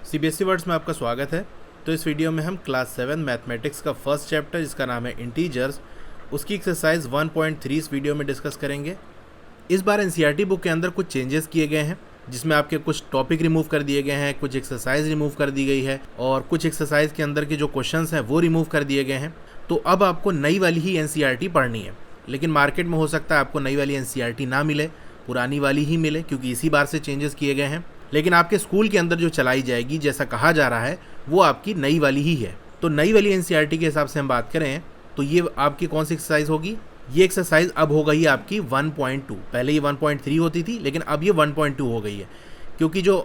CBSE words में आपका स्वागत है। तो इस वीडियो में हम क्लास 7 मैथमेटिक्स का फर्स्ट चैप्टर जिसका नाम है इंटीजर्स, उसकी एक्सरसाइज 1.3 इस वीडियो में डिस्कस करेंगे। इस बार एनसीईआरटी बुक के अंदर कुछ चेंजेस किए गए हैं, जिसमें आपके कुछ टॉपिक रिमूव कर दिए गए हैं, कुछ एक्सरसाइज रिमूव कर दी गई है और कुछ एक्सरसाइज के अंदर के जो क्वेश्चंस हैं वो रिमूव कर दिए गए हैं। तो अब आपको नई वाली ही एनसीईआरटी पढ़नी है, लेकिन मार्केट में हो सकता है आपको नई वाली एनसीईआरटी ना मिले, पुरानी वाली ही मिले, क्योंकि इसी बार से चेंजेस किए गए हैं। लेकिन आपके स्कूल के अंदर जो चलाई जाएगी, जैसा कहा जा रहा है, वो आपकी नई वाली ही है। तो नई वाली एनसीईआरटी के हिसाब से हम बात करें तो ये आपकी कौन सी एक्सरसाइज होगी? ये एक्सरसाइज अब हो गई आपकी 1.2। पहले ये 1.3 होती थी, लेकिन अब ये 1.2 हो गई है, क्योंकि जो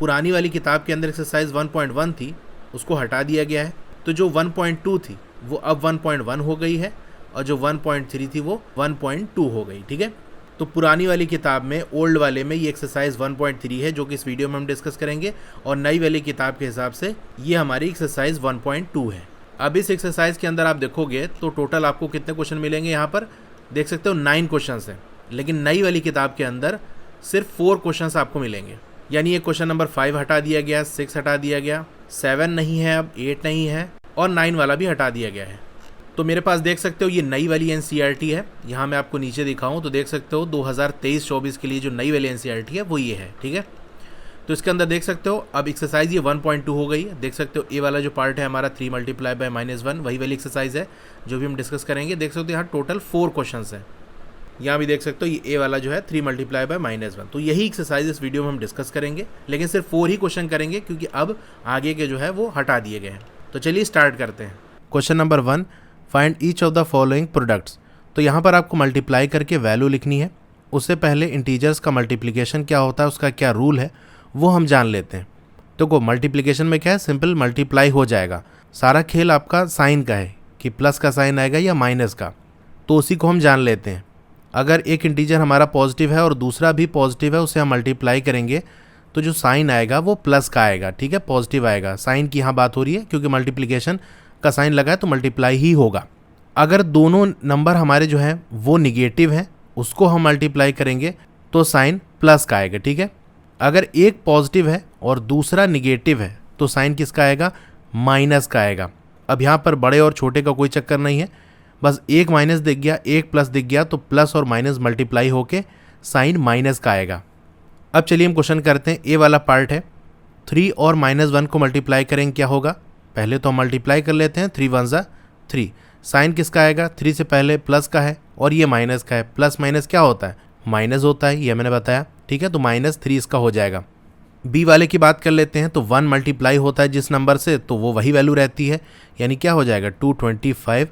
पुरानी वाली किताब के अंदर एक्सरसाइज 1.1 थी उसको हटा दिया गया है। तो जो 1.2 थी वो अब 1.1 हो गई है और जो 1.3 थी वो 1.2 हो गई। ठीक है, तो पुरानी वाली किताब में, ओल्ड वाले में ये एक्सरसाइज 1.3 है, जो कि इस वीडियो में हम डिस्कस करेंगे, और नई वाली किताब के हिसाब से ये हमारी एक्सरसाइज 1.2 है। अब इस एक्सरसाइज के अंदर आप देखोगे तो टोटल आपको कितने क्वेश्चन मिलेंगे। यहाँ पर देख सकते हो 9 क्वेश्चन हैं, लेकिन नई वाली किताब के अंदर सिर्फ 4 क्वेश्चन आपको मिलेंगे। यानी ये क्वेश्चन नंबर 5 हटा दिया गया, 6 हटा दिया गया, 7 नहीं है, अब 8 नहीं है, और 9 वाला भी हटा दिया गया है। तो मेरे पास देख सकते हो ये नई वाली एनसीईआरटी है। यहाँ मैं आपको नीचे दिखाऊं तो देख सकते हो 2023-24 के लिए जो नई वाली एनसीईआरटी है वो ये है। ठीक है, तो इसके अंदर देख सकते हो अब एक्सरसाइज ये 1.2 हो गई है। देख सकते हो ए वाला जो पार्ट है हमारा 3 × -1 वही वाली एक्सरसाइज है जो भी हम डिस्कस करेंगे। देख सकते हो यहाँ टोटल 4 क्वेश्चन है। यहाँ भी देख सकते हो ये ए वाला जो है 3 × -1। तो यही एक्सरसाइज इस वीडियो में हम डिस्कस करेंगे, लेकिन सिर्फ 4 ही क्वेश्चन करेंगे, क्योंकि अब आगे के जो है वो हटा दिए गए हैं। तो चलिए स्टार्ट करते हैं। Question number 1, find each of the following products. तो यहाँ पर आपको मल्टीप्लाई करके वैल्यू लिखनी है। उससे पहले इंटीजर्स का मल्टीप्लिकेशन क्या होता है, उसका क्या रूल है, वो हम जान लेते हैं। तो मल्टीप्लिकेशन में क्या है, सिंपल मल्टीप्लाई हो जाएगा। सारा खेल आपका साइन का है कि प्लस का साइन आएगा या माइनस का, तो उसी को हम जान लेते हैं। अगर एक इंटीजर हमारा पॉजिटिव है और दूसरा भी पॉजिटिव है, उसे हम मल्टीप्लाई करेंगे तो जो साइन आएगा वो प्लस का आएगा। ठीक है, पॉजिटिव आएगा। साइन की यहाँ बात हो रही है, क्योंकि मल्टीप्लिकेशन का साइन लगा है तो मल्टीप्लाई ही होगा। अगर दोनों नंबर हमारे जो हैं वो निगेटिव हैं, उसको हम मल्टीप्लाई करेंगे तो साइन प्लस का आएगा। ठीक है, अगर एक पॉजिटिव है और दूसरा निगेटिव है तो साइन किसका आएगा? माइनस का आएगा। अब यहाँ पर बड़े और छोटे का कोई चक्कर नहीं है, बस एक माइनस दिख गया, एक प्लस दिख गया, तो प्लस और माइनस मल्टीप्लाई होके साइन माइनस का आएगा। अब चलिए हम क्वेश्चन करते हैं। ए वाला पार्ट है 3 और -1 को मल्टीप्लाई करेंगे, क्या होगा? पहले तो हम मल्टीप्लाई कर लेते हैं। 3 × 1 = 3। साइन किसका आएगा? 3 से पहले प्लस का है और ये माइनस का है। प्लस माइनस क्या होता है? माइनस होता है, ये मैंने बताया। ठीक है, तो -3 इसका हो जाएगा। बी वाले की बात कर लेते हैं। तो 1 मल्टीप्लाई होता है जिस नंबर से, तो वो वही वैल्यू रहती है, यानी क्या हो जाएगा? 225।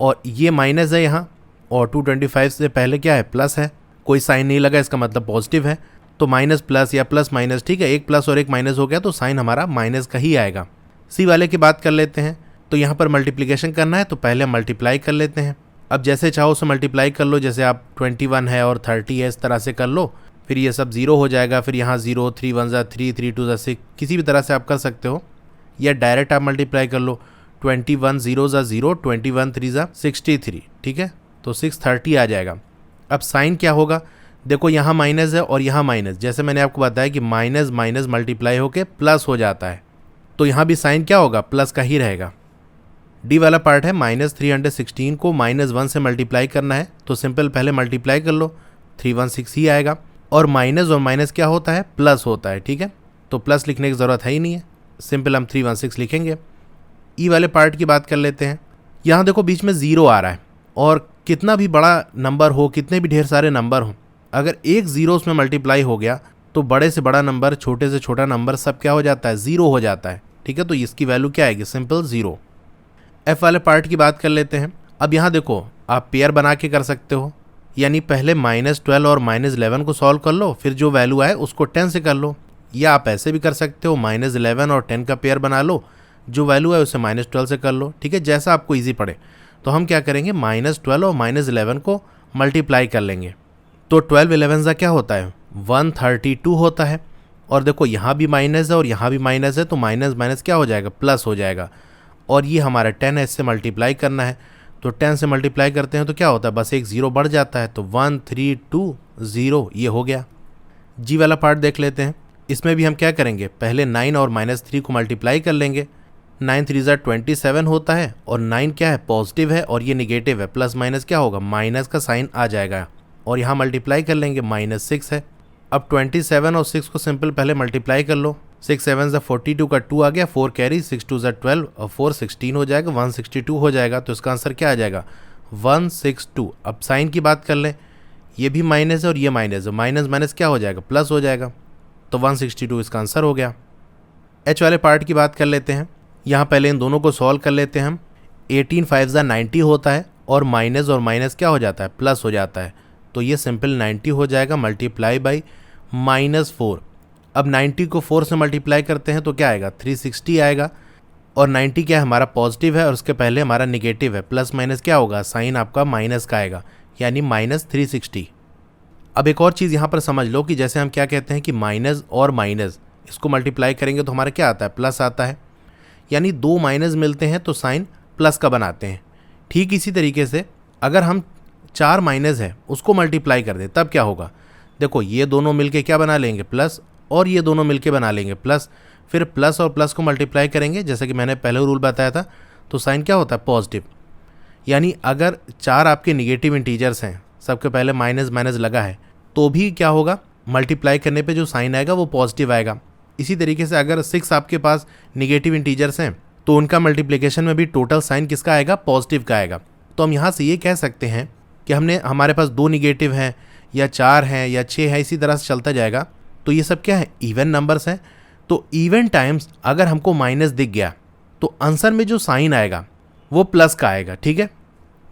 और ये माइनस है यहाँ, और 225 से पहले क्या है? प्लस है। कोई साइन नहीं लगा, इसका मतलब पॉजिटिव है। तो माइनस प्लस या प्लस माइनस, ठीक है, एक प्लस और एक माइनस हो गया, तो साइन हमारा माइनस का ही आएगा। सी वाले की बात कर लेते हैं। तो यहाँ पर मल्टीप्लिकेशन करना है तो पहले मल्टीप्लाई कर लेते हैं। अब जैसे चाहो उसे मल्टीप्लाई कर लो, जैसे आप 21 है और 30 है, इस तरह से कर लो। फिर ये सब 0 हो जाएगा, फिर यहाँ 0, 3 × 1 = 3, 3 × 2 = 6, किसी भी तरह से आप कर सकते हो, या डायरेक्ट आप मल्टीप्लाई कर लो। 21 0 = 0, 21 3 = 63। ठीक है, तो 630 आ जाएगा। अब साइन क्या होगा? देखो यहाँ माइनस है और यहाँ माइनस, जैसे मैंने आपको बताया कि माइनस माइनस मल्टीप्लाई होके प्लस हो जाता है, तो यहाँ भी साइन क्या होगा? प्लस का ही रहेगा। डी वाला पार्ट है -316 को -1 से मल्टीप्लाई करना है, तो सिंपल पहले मल्टीप्लाई कर लो, 316 ही आएगा। और माइनस क्या होता है? प्लस होता है। ठीक है, तो प्लस लिखने की ज़रूरत है ही नहीं है, सिंपल हम 316 लिखेंगे। ई वाले पार्ट की बात कर लेते हैं। यहाँ देखो बीच में 0 आ रहा है, और कितना भी बड़ा नंबर हो, कितने भी ढेर सारे नंबर हो, अगर एक 0 उसमें मल्टीप्लाई हो गया तो बड़े से बड़ा नंबर, छोटे से छोटा नंबर, सब क्या हो जाता है? 0 हो जाता है। ठीक है, तो इसकी वैल्यू क्या आएगी? सिंपल 0। एफ वाले पार्ट की बात कर लेते हैं। अब यहाँ देखो आप पेयर बना के कर सकते हो, यानी पहले -12 और -11 को सॉल्व कर लो, फिर जो वैल्यू आए उसको 10 से कर लो, या आप ऐसे भी कर सकते हो, -11 और 10 का पेयर बना लो, जो वैल्यू है उसे -12 से कर लो। ठीक है, जैसा आपको ईजी पड़े। तो हम क्या करेंगे? -12 और -11 को मल्टीप्लाई कर लेंगे, तो 12 11 सा क्या होता है? 132 होता है। और देखो यहाँ भी माइनस है और यहाँ भी माइनस है, तो माइनस माइनस क्या हो जाएगा? प्लस हो जाएगा। और ये हमारा 10 है, इससे मल्टीप्लाई करना है, तो 10 से मल्टीप्लाई करते हैं तो क्या होता है? बस एक 0 बढ़ जाता है, तो 1320 ये हो गया। जी वाला पार्ट देख लेते हैं। इसमें भी हम क्या करेंगे, पहले 9 और -3 को मल्टीप्लाई कर लेंगे। 9 3 ज़ा 27 होता है और 9 क्या है, पॉजिटिव है और ये निगेटिव है, प्लस माइनस क्या होगा, माइनस का साइन आ जाएगा और यहाँ मल्टीप्लाई कर लेंगे, -6 है। अब 27 और 6 को सिंपल पहले मल्टीप्लाई कर लो। 6 7 ज़ा 42 का 2 आ गया, 4 कैरी, 6 2 ज़ा 12 और 4 16 हो जाएगा, 162 हो जाएगा। तो इसका आंसर क्या आ जाएगा, 162। अब साइन की बात कर लें, ये भी माइनस है और ये माइनस है, माइनस माइनस क्या हो जाएगा, प्लस हो जाएगा। तो 162 इसका आंसर हो गया। एच वाले पार्ट की बात कर लेते हैं। यहाँ पहले इन दोनों को सॉल्व कर लेते हैं हम। 18 5 ज़ा 90 होता है और माइनस क्या हो जाता है, प्लस हो जाता है। तो ये सिंपल 90 हो जाएगा मल्टीप्लाई बाई -4। अब 90 को 4 से मल्टीप्लाई करते हैं तो क्या आएगा, 360 आएगा और 90 क्या है, हमारा पॉजिटिव है और उसके पहले हमारा निगेटिव है, प्लस माइनस क्या होगा, साइन आपका माइनस का आएगा, यानी -360। अब एक और चीज़ यहाँ पर समझ लो कि जैसे हम क्या कहते हैं कि माइनस और माइनस इसको मल्टीप्लाई करेंगे तो हमारा क्या आता है, प्लस आता है, यानी दो माइनस मिलते हैं तो साइन प्लस का बनाते हैं। ठीक इसी तरीके से अगर हम 4 माइनस है उसको मल्टीप्लाई कर दें तब क्या होगा, देखो ये दोनों मिलके क्या बना लेंगे, प्लस, और ये दोनों मिलके बना लेंगे प्लस। फिर प्लस और प्लस को मल्टीप्लाई करेंगे, जैसे कि मैंने पहले रूल बताया था, तो साइन क्या होता है, पॉजिटिव। यानी अगर 4 आपके निगेटिव इंटीजर्स हैं, सबके पहले माइनस माइनस लगा है, तो भी क्या होगा, मल्टीप्लाई करने पे जो साइन आएगा वो पॉजिटिव आएगा। इसी तरीके से अगर 6 आपके पास निगेटिव इंटीजर्स हैं तो उनका मल्टीप्लिकेशन में भी टोटल साइन किसका आएगा, पॉजिटिव का आएगा। तो हम यहाँ से ये कह सकते हैं कि हमारे पास 2 निगेटिव हैं या 4 हैं या 6 है, इसी तरह से चलता जाएगा। तो ये सब क्या है, इवन नंबर्स हैं। तो इवन टाइम्स अगर हमको माइनस दिख गया तो आंसर में जो साइन आएगा वो प्लस का आएगा, ठीक है।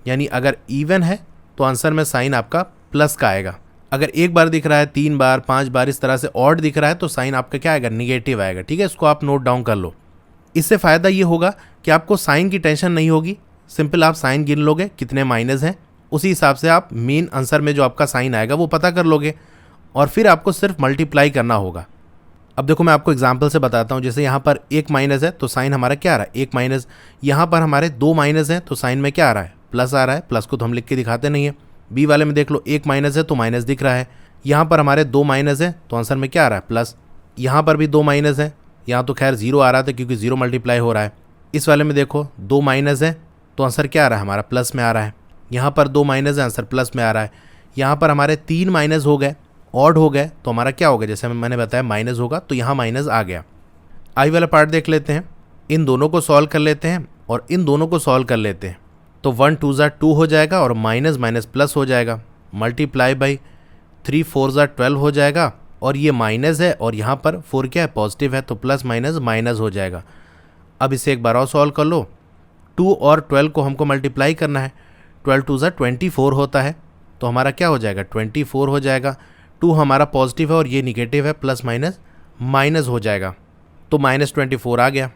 यानी अगर इवन है तो आंसर में साइन आपका प्लस का आएगा। अगर एक बार दिख रहा है, 3 बार 5 बार इस तरह से ऑड दिख रहा है तो साइन आपका क्या आएगा, निगेटिव आएगा, ठीक है। इसको आप नोट डाउन कर लो। इससे फ़ायदा ये होगा कि आपको साइन की टेंशन नहीं होगी, सिंपल आप साइन गिन लोगे कितने माइनस हैं, उसी हिसाब से आप मेन आंसर में जो आपका साइन आएगा वो पता कर लोगे और फिर आपको सिर्फ मल्टीप्लाई करना होगा। अब देखो मैं आपको एग्जांपल से बताता हूँ। जैसे यहाँ पर 1 माइनस है तो साइन हमारा क्या आ रहा है, 1 माइनस। यहाँ पर हमारे 2 माइनस है तो साइन में क्या आ रहा है, प्लस आ रहा है। प्लस को तो हम लिख के दिखाते नहीं है। बी वाले में देख लो 1 माइनस है तो माइनस दिख रहा है। यहाँ पर हमारे 2 माइनस है तो आंसर में क्या आ रहा है, प्लस। यहाँ पर भी 2 माइनस है, यहाँ तो खैर 0 आ रहा था क्योंकि 0 मल्टीप्लाई हो रहा है। इस वाले में देखो 2 माइनस है तो आंसर क्या आ रहा है, हमारा प्लस में आ रहा है। यहाँ पर 2 माइनस है, आंसर प्लस में आ रहा है। यहाँ पर हमारे 3 माइनस हो गए, ऑड हो गए, तो हमारा क्या होगा, जैसे मैंने बताया माइनस होगा, तो यहाँ माइनस आ गया। आई वाला पार्ट देख लेते हैं। इन दोनों को सॉल्व कर लेते हैं और इन दोनों को सॉल्व कर लेते हैं। तो 1 2 ज़ा 2 हो जाएगा और माइनस माइनस प्लस हो जाएगा, मल्टीप्लाई बाई 3 4 ज़ा 12 हो जाएगा और ये माइनस है और यहाँ पर 4 क्या है, पॉजिटिव है, तो प्लस माइनस माइनस हो जाएगा। अब इसे एक बार और सॉल्व कर लो। 2 और 12 को हमको मल्टीप्लाई करना है। 12 2 ज़ा 24 होता है, तो हमारा क्या हो जाएगा, 24 हो जाएगा। 2 हमारा पॉजिटिव है और ये निगेटिव है, प्लस माइनस माइनस हो जाएगा, तो -24 आ गया।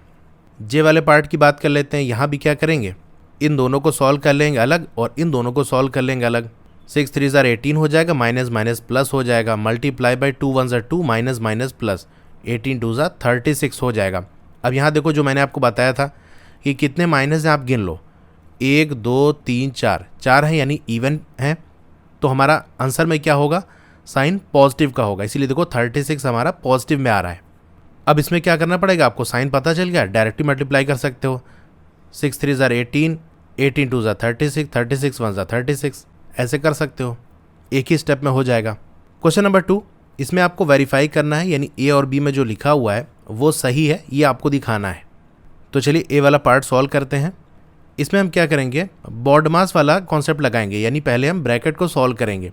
जे वाले पार्ट की बात कर लेते हैं। यहाँ भी क्या करेंगे, इन दोनों को सॉल्व कर लेंगे अलग और इन दोनों को सॉल्व कर लेंगे अलग। 6 3 ज़ा 18 हो जाएगा, माइनस माइनस प्लस हो जाएगा, मल्टीप्लाई बाई 2 1 ज़ा 2 माइनस माइनस प्लस, 18 2 ज़ा 36 हो जाएगा। अब यहाँ देखो जो मैंने आपको बताया था कि कितने माइनस हैं आप गिन लो, 1 2 3 4, 4 है यानी इवन है, तो हमारा आंसर में क्या होगा, साइन पॉजिटिव का होगा। इसीलिए देखो 36 हमारा पॉजिटिव में आ रहा है। अब इसमें क्या करना पड़ेगा, आपको साइन पता चल गया, डायरेक्टली मल्टीप्लाई कर सकते हो। 6 3 ज़ा 18, 18 2 ज़ा 36, 36 1 ज़ा 36, ऐसे कर सकते हो, एक ही स्टेप में हो जाएगा। क्वेश्चन नंबर 2, इसमें आपको वेरीफाई करना है, यानी ए और बी में जो लिखा हुआ है वो सही है, ये आपको दिखाना है। तो चलिए ए वाला पार्ट सॉल्व करते हैं। इसमें हम क्या करेंगे, बॉड मास वाला कॉन्सेप्ट लगाएंगे, यानी पहले हम ब्रैकेट को सॉल्व करेंगे।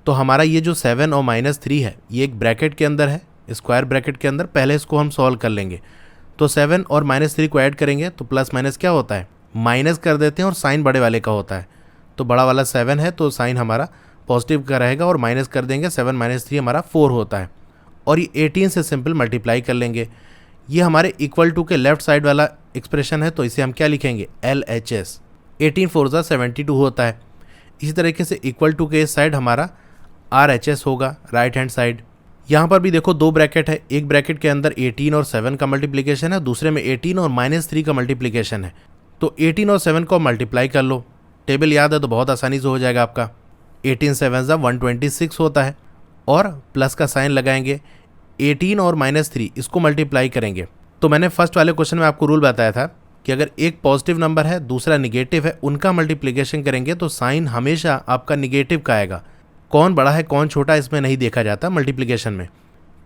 तो हमारा ये जो 7 और -3 है ये एक ब्रैकेट के अंदर है, स्क्वायर ब्रैकेट के अंदर, पहले इसको हम सॉल्व कर लेंगे। तो 7 और -3 को ऐड करेंगे तो प्लस माइनस क्या होता है, माइनस कर देते हैं और साइन बड़े वाले का होता है। तो बड़ा वाला 7 है तो साइन हमारा पॉजिटिव का रहेगा और माइनस कर देंगे, 7 -3 हमारा 4 होता है। और ये 18 से सिंपल मल्टीप्लाई कर लेंगे। ये हमारे इक्वल टू के लेफ्ट साइड वाला एक्सप्रेशन है, तो इसे हम क्या लिखेंगे, LHS। 18 4 ज़ा 72 होता है। इसी तरीके से इक्वल टू के इस साइड हमारा RHS होगा, राइट हैंड साइड। यहाँ पर भी देखो 2 ब्रैकेट है, एक ब्रैकेट के अंदर 18 और 7 का मल्टीप्लिकेशन है, दूसरे में 18 और -3 का मल्टीप्लिकेशन है। तो 18 और 7 को मल्टीप्लाई कर लो, टेबल याद है तो बहुत आसानी से हो जाएगा आपका। 18 7 ज़ा 126 होता है और प्लस का साइन लगाएंगे। 18 और -3 इसको मल्टीप्लाई करेंगे तो मैंने फर्स्ट वाले क्वेश्चन में आपको रूल बताया था कि अगर एक पॉजिटिव नंबर है दूसरा निगेटिव है, उनका मल्टीप्लिकेशन करेंगे तो साइन हमेशा आपका निगेटिव का आएगा। कौन बड़ा है कौन छोटा इसमें नहीं देखा जाता मल्टीप्लिकेशन में।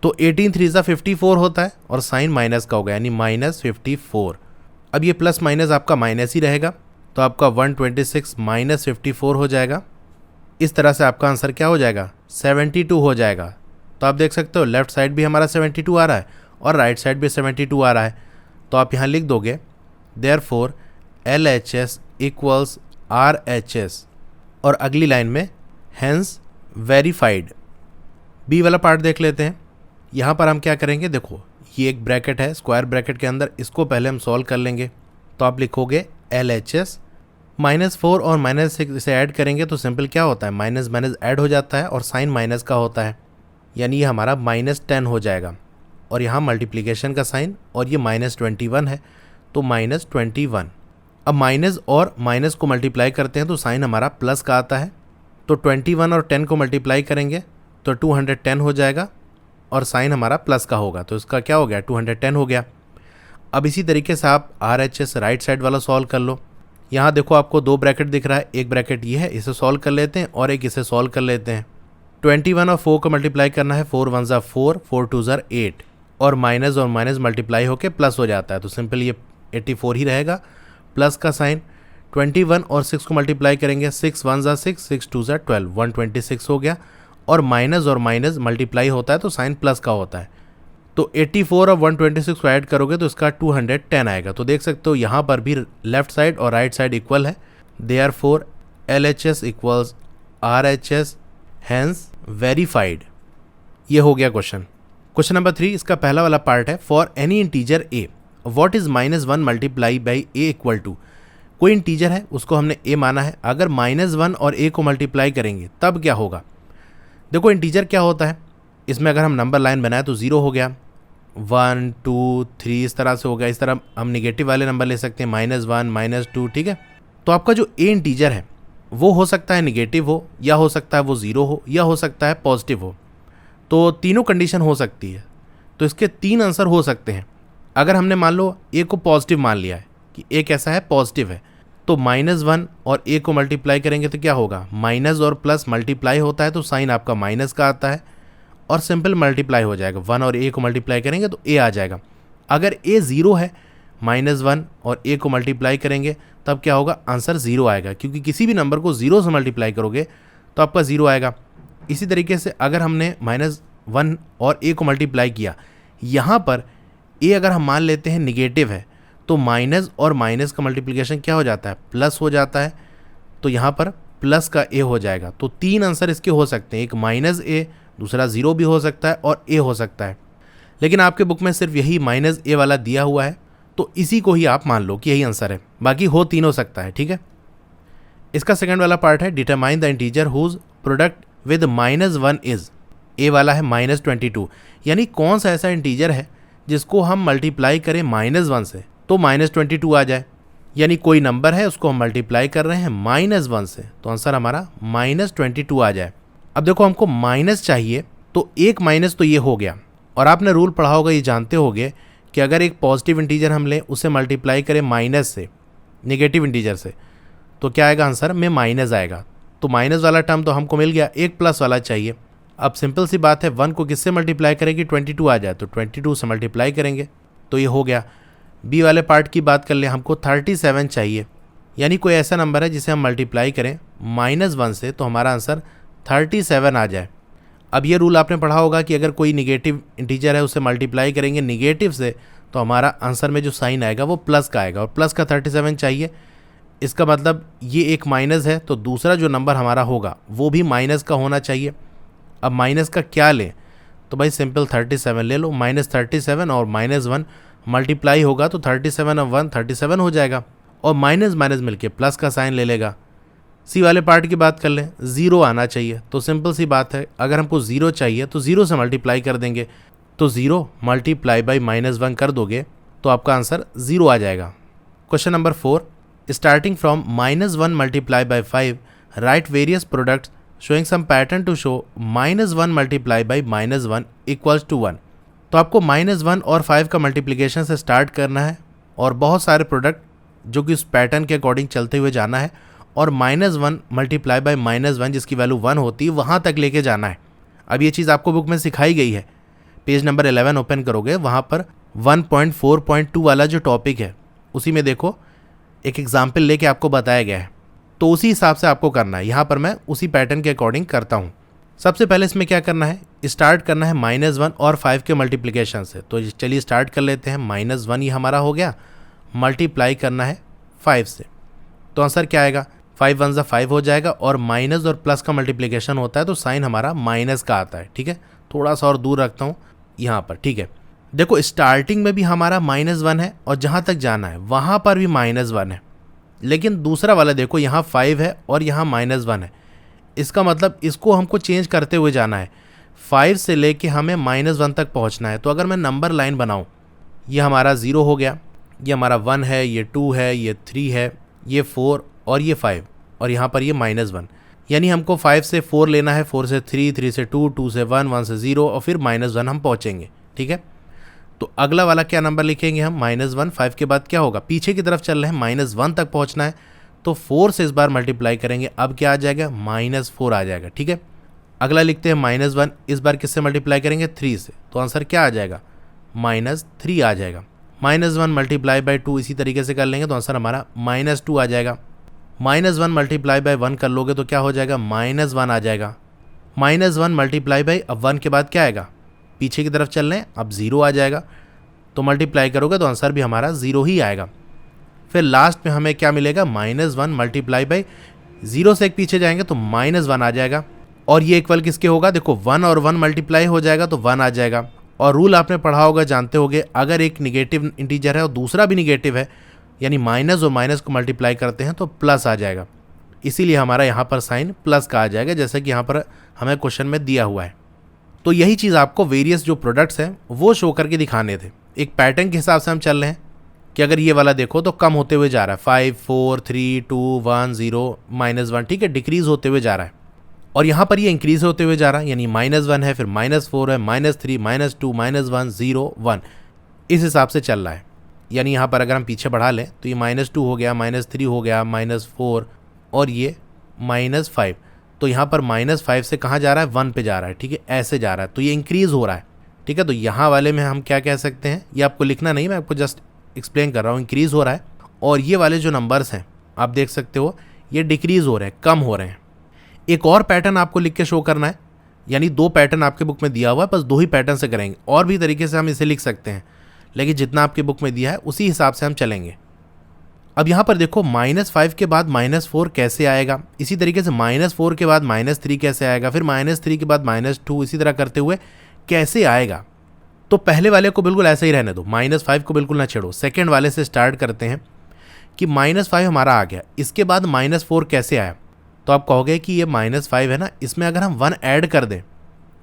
तो 18 3 54 होता है और साइन माइनस का होगा यानी -54। अब ये प्लस माइनस आपका माइनस ही रहेगा तो आपका 126 -54 हो जाएगा। इस तरह से आपका आंसर क्या हो जाएगा 72 हो जाएगा। तो आप देख सकते हो लेफ्ट साइड भी हमारा 72 आ रहा है और राइट साइड भी 72 आ रहा है। तो आप यहाँ लिख दोगे देयरफॉर LHS इक्वल्स RHS और अगली लाइन में हेंस वेरीफाइड। बी वाला पार्ट देख लेते हैं। यहाँ पर हम क्या करेंगे, देखो ये एक ब्रैकेट है स्क्वायर ब्रैकेट के अंदर, इसको पहले हम सॉल्व कर लेंगे। तो आप लिखोगे LHS -4 और -6 इसे ऐड करेंगे तो सिंपल क्या होता है माइनस माइनस ऐड हो जाता है और साइन माइनस का होता है यानी ये हमारा -10 हो जाएगा। और यहाँ मल्टीप्लिकेशन का साइन और ये -21 है तो -21। अब माइनस और माइनस को मल्टीप्लाई करते हैं तो साइन हमारा प्लस का आता है। तो 21 और 10 को मल्टीप्लाई करेंगे तो 210 हो जाएगा और साइन हमारा प्लस का होगा तो इसका क्या हो गया 210 हो गया। अब इसी तरीके से आप RHS राइट साइड वाला सॉल्व कर लो। यहाँ देखो आपको दो ब्रैकेट दिख रहा है, एक ब्रैकेट ये है इसे सॉल्व कर लेते हैं और एक इसे सॉल्व कर लेते हैं। 21 और 4 को मल्टीप्लाई करना है, 4 1 ज़ा 4 4 2 ज़ा 8 और माइनस मल्टीप्लाई होके प्लस हो जाता है तो सिंपल ये 84 ही रहेगा प्लस का साइन। 21 और 6 को मल्टीप्लाई करेंगे, 6 1 ज़ा 6 6 2 ज़ा 12 126 हो गया और माइनस मल्टीप्लाई होता है तो साइन प्लस का होता है। तो 84 और 126 को ऐड करोगे तो इसका 210 आएगा। तो देख सकते हो यहाँ पर भी लेफ्ट साइड और राइट साइड इक्वल है। Therefore LHS equals RHS hence verified. ये हो गया क्वेश्चन। क्वेश्चन नंबर 3 इसका पहला वाला पार्ट है for any integer a what is -1 multiply by a equal to. कोई इंटीजर है उसको हमने a माना है, अगर -1 और a को मल्टीप्लाई करेंगे तब क्या होगा। देखो इंटीजर क्या होता है, इसमें अगर हम नंबर लाइन बनाए तो 0 हो गया, 1 2 3 इस तरह से हो गया। इस तरह हम निगेटिव वाले नंबर ले सकते हैं -1 -2 ठीक है। तो आपका जो a इंटीजर है वो हो सकता है निगेटिव हो या हो सकता है वो 0 हो या हो सकता है पॉजिटिव हो। तो तीनों कंडीशन हो सकती है। तो इसके 3 आंसर हो सकते हैं। अगर हमने मान लो a को पॉजिटिव मान लिया है कि a कैसा है पॉजिटिव है तो -1 और a को मल्टीप्लाई करेंगे तो क्या होगा माइनस और प्लस मल्टीप्लाई होता है तो साइन आपका माइनस का आता है और सिंपल मल्टीप्लाई हो जाएगा। 1 और a को मल्टीप्लाई करेंगे तो a आ जाएगा। अगर a 0 है -1 और a को मल्टीप्लाई करेंगे तब क्या होगा आंसर 0 आएगा, क्योंकि किसी भी नंबर को 0 से मल्टीप्लाई करोगे तो आपका 0 आएगा। इसी तरीके से अगर हमने -1 और a को मल्टीप्लाई किया, यहाँ पर a अगर हम मान लेते हैं निगेटिव है तो माइनस और माइनस का मल्टीप्लिकेशन क्या हो जाता है प्लस हो जाता है तो यहाँ पर प्लस का a हो जाएगा। तो 3 आंसर इसके हो सकते हैं, एक -a, दूसरा 0 भी हो सकता है और a हो सकता है। लेकिन आपके बुक में सिर्फ यही -a वाला दिया हुआ है तो इसी को ही आप मान लो कि यही आंसर है, बाकी हो 3 हो सकता है ठीक है। इसका सेकंड वाला पार्ट है determine the integer whose product with -1 is. a वाला है -22, यानी कौन सा ऐसा इंटीजर है जिसको हम मल्टीप्लाई करें -1 से तो -22 आ जाए। यानी कोई नंबर है उसको हम मल्टीप्लाई कर रहे हैं -1 से तो आंसर हमारा -22 आ जाए। अब देखो हमको माइनस चाहिए तो एक माइनस तो ये हो गया, और आपने रूल पढ़ा होगा ये जानते होगे कि अगर एक पॉजिटिव इंटीजर हम लें उसे मल्टीप्लाई करें माइनस से नेगेटिव इंटीजर से तो क्या आएगा आंसर में माइनस आएगा। तो माइनस वाला टर्म तो हमको मिल गया, एक प्लस वाला चाहिए। अब सिंपल सी बात है 1 को किससे मल्टीप्लाई करेंगे 22 आ जाए तो 22 से मल्टीप्लाई करेंगे तो ये हो गया। बी वाले पार्ट की बात कर ले, हमको 37 चाहिए, यानी कोई ऐसा नंबर है जिसे हम मल्टीप्लाई करें -1 से तो हमारा आंसर 37 आ जाए। अब ये रूल आपने पढ़ा होगा कि अगर कोई निगेटिव इंटीजर है उसे मल्टीप्लाई करेंगे निगेटिव से तो हमारा आंसर में जो साइन आएगा वो प्लस का आएगा, और प्लस का 37 चाहिए। इसका मतलब ये एक माइनस है तो दूसरा जो नंबर हमारा होगा वो भी माइनस का होना चाहिए। अब माइनस का क्या लें तो भाई सिंपल 37 ले लो, -37 और -1 मल्टीप्लाई होगा तो 37 और 1 37 हो जाएगा, और माइनस माइनस मिलके प्लस का साइन ले लेगा। सी वाले पार्ट की बात कर लें, 0 आना चाहिए तो सिंपल सी बात है अगर हमको 0 चाहिए तो 0 से मल्टीप्लाई कर देंगे, तो 0 मल्टीप्लाई बाई -1 कर दोगे तो आपका आंसर 0 आ जाएगा। Question number 4 starting from -1 multiply by 5 right various products showing some pattern to show -1 multiplied by -1 equals to 1। तो आपको -1 और 5 का मल्टीप्लिकेशन से स्टार्ट करना है और बहुत सारे प्रोडक्ट जो कि उस पैटर्न के अकॉर्डिंग चलते हुए जाना है और -1 मल्टीप्लाई बाय -1 जिसकी वैल्यू 1 होती है वहाँ तक लेके जाना है। अब ये चीज़ आपको बुक में सिखाई गई है। पेज नंबर 11 ओपन करोगे, वहाँ पर 1.4.2 वाला जो टॉपिक है उसी में देखो एक एग्जाम्पल लेके आपको बताया गया है, तो उसी हिसाब से आपको करना है। यहाँ पर मैं उसी पैटर्न के अकॉर्डिंग करता हूँ। सबसे पहले इसमें क्या करना है, स्टार्ट करना है -1 और 5 के मल्टीप्लिकेशन से। तो चलिए स्टार्ट कर लेते हैं। -1 ये हमारा हो गया, मल्टीप्लाई करना है 5 से, तो आंसर क्या आएगा, 5 1 5 हो जाएगा। और माइनस और प्लस का मल्टीप्लिकेशन होता है तो साइन हमारा माइनस का आता है। ठीक है, थोड़ा सा और दूर रखता हूँ यहाँ पर। ठीक है, देखो स्टार्टिंग में भी हमारा -1 है और जहाँ तक जाना है वहाँ पर भी -1 है, लेकिन दूसरा वाला देखो यहाँ 5 है और यहाँ -1 है। इसका मतलब इसको हमको चेंज करते हुए जाना है। 5 से लेके हमें -1 तक पहुँचना है। तो अगर मैं नंबर लाइन बनाऊँ, ये हमारा 0 हो गया, ये हमारा 1 है, ये 2 है, ये 3 है, ये 4 और ये 5 और यहाँ पर ये -1। यानी हमको 5 से 4 लेना है, 4 से 3, 3 से 2, 2 से 1, 1 से 0 और फिर -1 हम पहुँचेंगे। ठीक है, तो अगला वाला क्या नंबर लिखेंगे हम, -1। 5 के बाद क्या होगा, पीछे की तरफ चल रहे हैं, -1 तक पहुँचना है, तो 4 से इस बार मल्टीप्लाई करेंगे। अब क्या आ जाएगा, -4 आ जाएगा। ठीक है, अगला लिखते हैं -1, इस बार किससे मल्टीप्लाई करेंगे, 3 से, तो आंसर क्या आ जाएगा, -3 आ जाएगा। -1 मल्टीप्लाई बाय 2 इसी तरीके से कर लेंगे तो आंसर हमारा -2 आ जाएगा। -1 मल्टीप्लाई बाय 1 कर लोगे तो क्या हो जाएगा, -1 आ जाएगा। -1 मल्टीप्लाई बाय, अब 1 के बाद क्या आएगा, पीछे की तरफ चल रहे हैं, अब 0 आ जाएगा। तो मल्टीप्लाई करोगे तो आंसर भी हमारा 0 ही आएगा। फिर लास्ट में हमें क्या मिलेगा, -1 मल्टीप्लाई बाय 0 से एक पीछे जाएंगे तो -1 आ जाएगा। और ये इक्वल किसके होगा, देखो 1 और 1 मल्टीप्लाई हो जाएगा तो 1 आ जाएगा। और रूल आपने पढ़ा होगा, जानते होगे, अगर एक निगेटिव इंटीजर है और दूसरा भी निगेटिव है, यानी माइनस और माइनस को मल्टीप्लाई करते हैं तो प्लस आ जाएगा। इसीलिए हमारा यहाँ पर साइन प्लस का आ जाएगा, जैसे कि यहाँ पर हमें क्वेश्चन में दिया हुआ है। तो यही चीज़ आपको वेरियस जो प्रोडक्ट्स हैं वो शो करके दिखाने थे। एक पैटर्न के हिसाब से हम चल रहे हैं कि अगर ये वाला देखो तो कम होते हुए जा रहा है, 5 4 3 2 1 0 -1। ठीक है, डिक्रीज होते हुए जा रहा है। और यहाँ पर ये इंक्रीज होते हुए जा रहा है, यानी -1 है, फिर -4 है, -3 -2 -1 0 1, इस हिसाब से चल रहा है। यानी यहाँ पर अगर हम पीछे बढ़ा लें तो ये -2 हो गया, -3 हो गया, -4 और ये -5। तो यहाँ पर -5 से कहाँ जा रहा है, 1 पे जा रहा है। ठीक है, ऐसे जा रहा है, तो ये इंक्रीज़ हो रहा है। ठीक है, तो यहाँ वाले में हम क्या कह सकते हैं, ये आपको लिखना नहीं, मैं आपको जस्ट एक्सप्लेन कर रहा हूँ। इंक्रीज़ हो रहा है और ये वाले जो नंबर्स हैं आप देख सकते हो ये डिक्रीज़ हो रहे हैं, कम हो रहे हैं। एक और पैटर्न आपको लिख के शो करना है, यानी 2 पैटर्न आपके बुक में दिया हुआ है, बस 2 ही पैटर्न से करेंगे। और भी तरीके से हम इसे लिख सकते हैं, लेकिन जितना आपकी बुक में दिया है उसी हिसाब से हम चलेंगे। अब यहाँ पर देखो -5 के बाद -4 कैसे आएगा, इसी तरीके से -4 के बाद -3 कैसे आएगा, फिर -3 के बाद -2, इसी तरह करते हुए कैसे आएगा। तो पहले वाले को बिल्कुल ऐसे ही रहने दो, -5 को बिल्कुल ना छेड़ो। सेकेंड वाले से स्टार्ट करते हैं कि -5 हमारा आ गया, इसके बाद -4 कैसे आया। तो आप कहोगे कि ये -5 है ना, इसमें अगर हम 1 ऐड कर दें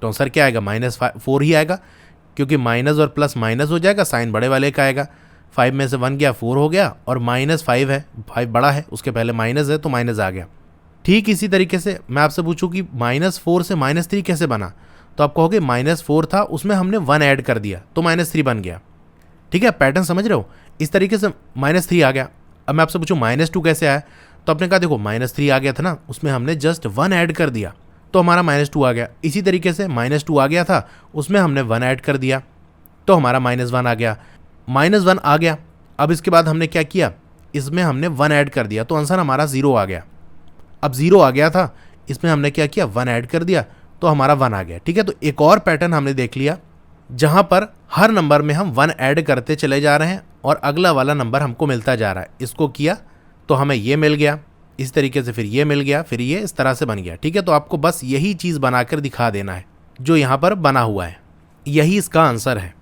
तो आंसर क्या आएगा, -4 ही आएगा, क्योंकि माइनस और प्लस माइनस हो जाएगा, साइन बड़े वाले का आएगा। 5 में से 1 गया 4 हो गया, और -5 है, 5 बड़ा है, उसके पहले माइनस है तो माइनस आ गया। ठीक इसी तरीके से मैं आपसे पूछूं कि -4 से -3 कैसे बना, तो आप कहोगे -4 था, उसमें हमने 1 ऐड कर दिया तो -3 बन गया। ठीक है, पैटर्न समझ रहे हो, इस तरीके से -3 आ गया। अब मैं आपसे पूछूं -2 कैसे आया, तो आपने कहा देखो -3 आ गया था ना, उसमें हमने जस्ट 1 ऐड कर दिया तो हमारा -2 आ गया। इसी तरीके से -2 आ गया था, उसमें हमने 1 ऐड कर दिया तो हमारा -1 आ गया। -1 आ गया, अब इसके बाद हमने क्या किया, इसमें हमने 1 ऐड कर दिया तो आंसर हमारा 0 आ गया। अब 0 आ गया था, इसमें हमने क्या किया, 1 ऐड कर दिया तो हमारा 1 आ गया। ठीक है, तो एक और पैटर्न हमने देख लिया जहां पर हर नंबर में हम 1 ऐड करते चले जा रहे हैं और अगला वाला नंबर हमको मिलता जा रहा है। इसको किया तो हमें ये मिल गया, इस तरीके से फिर ये मिल गया, फिर ये इस तरह से बन गया। ठीक है, तो आपको बस यही चीज़ बनाकर दिखा देना है जो यहाँ पर बना हुआ है, यही इसका आंसर है।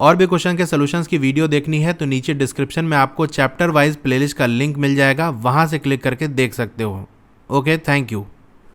और भी क्वेश्चन के सॉल्यूशंस की वीडियो देखनी है तो नीचे डिस्क्रिप्शन में आपको चैप्टर वाइज प्लेलिस्ट का लिंक मिल जाएगा, वहाँ से क्लिक करके देख सकते हो। Okay, thank you.